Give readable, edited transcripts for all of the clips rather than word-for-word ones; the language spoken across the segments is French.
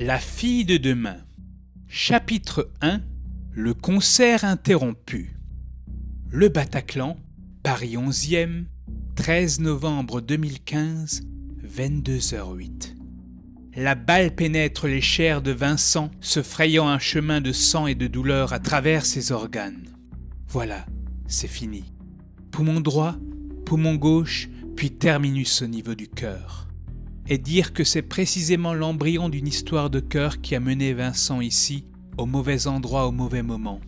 La fille de demain. Chapitre 1. Le concert interrompu. Le Bataclan, Paris 11e, 13 novembre 2015, 22h08. La balle pénètre les chairs de Vincent, se frayant un chemin de sang et de douleur à travers ses organes. Voilà, c'est fini. Poumon droit, poumon gauche, puis terminus au niveau du cœur. Et dire que c'est précisément l'embryon d'une histoire de cœur qui a mené Vincent ici, au mauvais endroit au mauvais moment.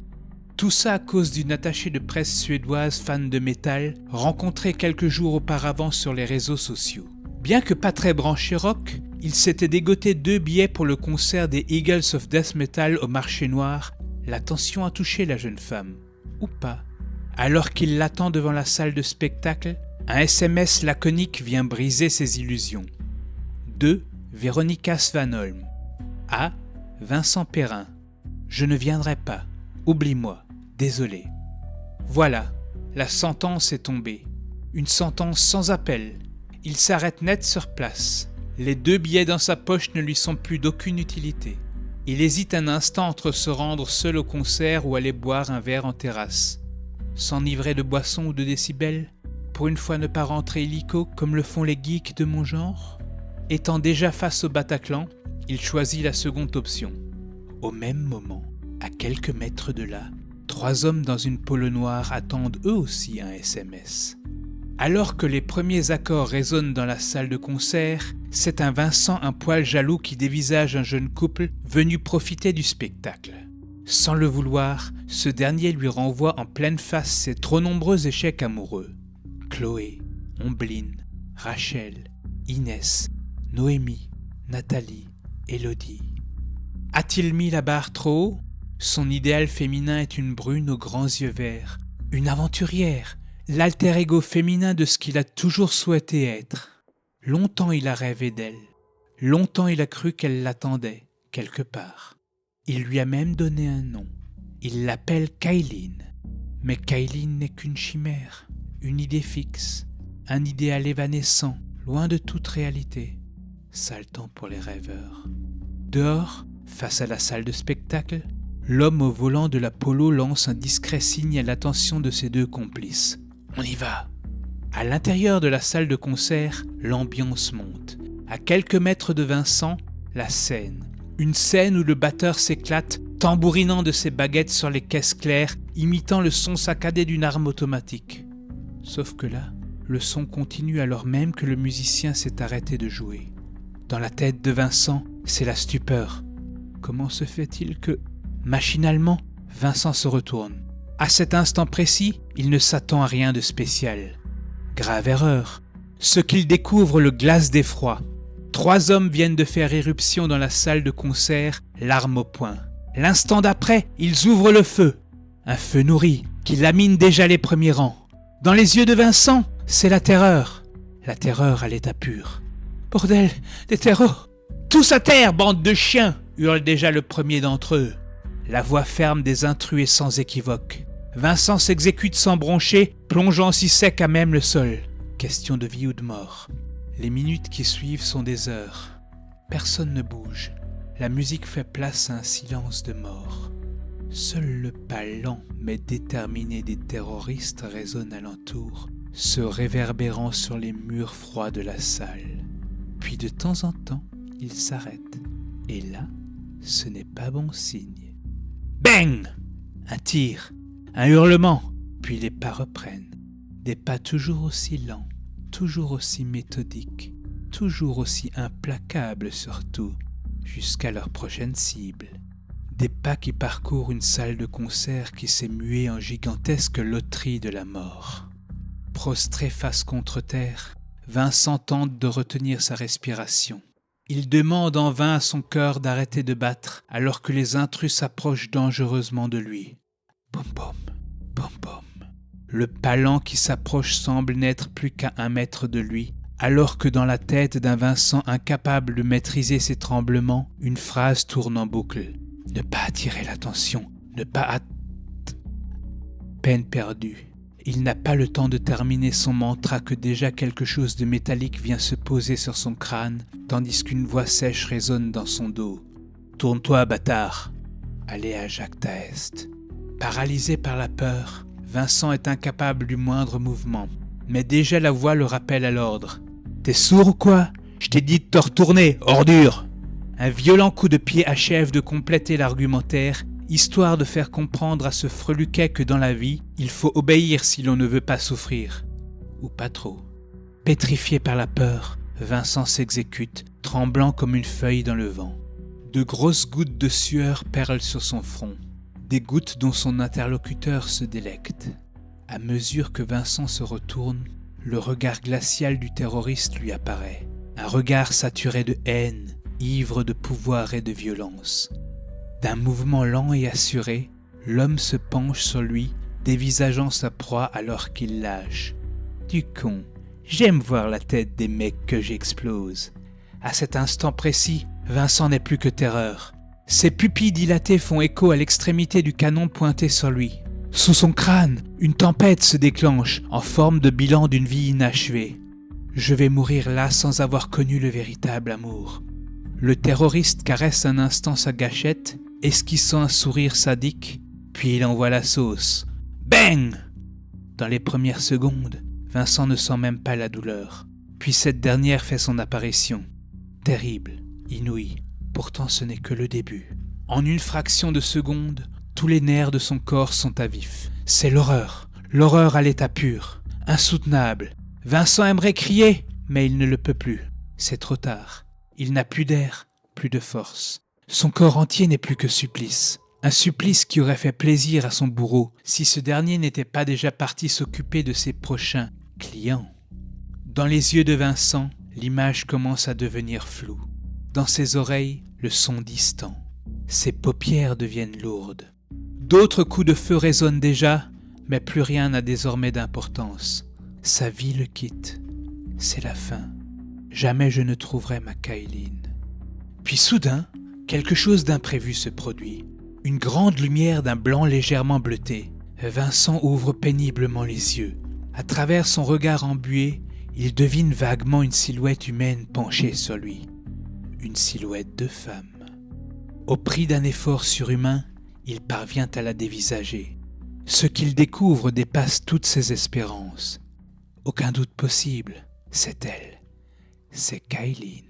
Tout ça à cause d'une attachée de presse suédoise fan de métal, rencontrée quelques jours auparavant sur les réseaux sociaux. Bien que pas très branché rock, il s'était dégoté 2 billets pour le concert des Eagles of Death Metal au marché noir. La tension a touché la jeune femme. Ou pas. Alors qu'il l'attend devant la salle de spectacle, un SMS laconique vient briser ses illusions. De Véronica Svanholm. À Vincent Perrin. Je ne viendrai pas. Oublie-moi. Désolé. Voilà, la sentence est tombée. Une sentence sans appel. Il s'arrête net sur place. Les 2 billets dans sa poche ne lui sont plus d'aucune utilité. Il hésite un instant entre se rendre seul au concert ou aller boire un verre en terrasse. S'enivrer de boissons ou de décibels? Pour une fois ne pas rentrer illico comme le font les geeks de mon genre? Étant déjà face au Bataclan, il choisit la seconde option. Au même moment, à quelques mètres de là, 3 hommes dans une polo noire attendent eux aussi un SMS. Alors que les premiers accords résonnent dans la salle de concert, c'est un Vincent un poil jaloux qui dévisage un jeune couple venu profiter du spectacle. Sans le vouloir, ce dernier lui renvoie en pleine face ses trop nombreux échecs amoureux. Chloé, Ombline, Rachel, Inès, Noémie, Nathalie, Élodie. A-t-il mis la barre trop haut? Son idéal féminin est une brune aux grands yeux verts, une aventurière, l'alter ego féminin de ce qu'il a toujours souhaité être. Longtemps il a rêvé d'elle, longtemps il a cru qu'elle l'attendait, quelque part. Il lui a même donné un nom. Il l'appelle Kailine. Mais Kailine n'est qu'une chimère, une idée fixe, un idéal évanescent, loin de toute réalité. Sale temps pour les rêveurs. Dehors, face à la salle de spectacle, l'homme au volant de la polo lance un discret signe à l'attention de ses 2 complices. On y va. À l'intérieur de la salle de concert, l'ambiance monte. À quelques mètres de Vincent, la scène. Une scène où le batteur s'éclate, tambourinant de ses baguettes sur les caisses claires, imitant le son saccadé d'une arme automatique. Sauf que là, le son continue alors même que le musicien s'est arrêté de jouer. Dans la tête de Vincent, c'est la stupeur. Comment se fait-il que, machinalement, Vincent se retourne? À cet instant précis, il ne s'attend à rien de spécial. Grave erreur. Ce qu'il découvre le glace d'effroi. 3 hommes viennent de faire irruption dans la salle de concert, l'arme au poing. L'instant d'après, ils ouvrent le feu. Un feu nourri, qui lamine déjà les premiers rangs. Dans les yeux de Vincent, c'est la terreur. La terreur à l'état pur. Bordel, des terreaux! Tous à terre, bande de chiens! Hurle déjà le premier d'entre eux. La voix ferme des intrus est sans équivoque. Vincent s'exécute sans broncher, plongeant si sec à même le sol. Question de vie ou de mort. Les minutes qui suivent sont des heures. Personne ne bouge. La musique fait place à un silence de mort. Seul le pas lent mais déterminé des terroristes résonne alentour, se réverbérant sur les murs froids de la salle. Puis de temps en temps, il s'arrête. Et là, ce n'est pas bon signe. Bang! Un tir, un hurlement, puis les pas reprennent. Des pas toujours aussi lents, toujours aussi méthodiques, toujours aussi implacables surtout, jusqu'à leur prochaine cible. Des pas qui parcourent une salle de concert qui s'est muée en gigantesque loterie de la mort. Prostré face contre terre, Vincent tente de retenir sa respiration. Il demande en vain à son cœur d'arrêter de battre alors que les intrus s'approchent dangereusement de lui. Pom pom, pom pom. Le pas lent qui s'approche semble n'être plus qu'à 1 mètre de lui, alors que dans la tête d'un Vincent incapable de maîtriser ses tremblements, une phrase tourne en boucle. Ne pas attirer l'attention, ne pas Peine perdue. Il n'a pas le temps de terminer son mantra que déjà quelque chose de métallique vient se poser sur son crâne, tandis qu'une voix sèche résonne dans son dos. Retourne-toi, bâtard !» Allez à Jacques Taest. Paralysé par la peur, Vincent est incapable du moindre mouvement. Mais déjà la voix le rappelle à l'ordre. « T'es sourd ou quoi ? Je t'ai dit de te retourner, ordure !» Un violent coup de pied achève de compléter l'argumentaire, histoire de faire comprendre à ce freluquet que dans la vie, il faut obéir si l'on ne veut pas souffrir. Ou pas trop. Pétrifié par la peur, Vincent s'exécute, tremblant comme une feuille dans le vent. De grosses gouttes de sueur perlent sur son front, des gouttes dont son interlocuteur se délecte. À mesure que Vincent se retourne, le regard glacial du terroriste lui apparaît. Un regard saturé de haine, ivre de pouvoir et de violence. D'un mouvement lent et assuré, l'homme se penche sur lui, dévisageant sa proie alors qu'il lâche. « Du con, j'aime voir la tête des mecs que j'explose. » À cet instant précis, Vincent n'est plus que terreur. Ses pupilles dilatées font écho à l'extrémité du canon pointé sur lui. Sous son crâne, une tempête se déclenche en forme de bilan d'une vie inachevée. Je vais mourir là sans avoir connu le véritable amour. Le terroriste caresse un instant sa gâchette, esquissant un sourire sadique, puis il envoie la sauce. Bang! Dans les premières secondes, Vincent ne sent même pas la douleur. Puis cette dernière fait son apparition. Terrible, inouïe, pourtant ce n'est que le début. En une fraction de seconde, tous les nerfs de son corps sont à vif. C'est l'horreur à l'état pur, insoutenable. Vincent aimerait crier, mais il ne le peut plus. C'est trop tard. Il n'a plus d'air, plus de force. Son corps entier n'est plus que supplice. Un supplice qui aurait fait plaisir à son bourreau si ce dernier n'était pas déjà parti s'occuper de ses prochains clients. Dans les yeux de Vincent, l'image commence à devenir floue. Dans ses oreilles, le son distant. Ses paupières deviennent lourdes. D'autres coups de feu résonnent déjà, mais plus rien n'a désormais d'importance. Sa vie le quitte. C'est la fin. Jamais je ne trouverai ma Kailine. Puis soudain, quelque chose d'imprévu se produit. Une grande lumière d'un blanc légèrement bleuté. Vincent ouvre péniblement les yeux. À travers son regard embué, il devine vaguement une silhouette humaine penchée sur lui. Une silhouette de femme. Au prix d'un effort surhumain, il parvient à la dévisager. Ce qu'il découvre dépasse toutes ses espérances. Aucun doute possible, c'est elle. C'est Kailine.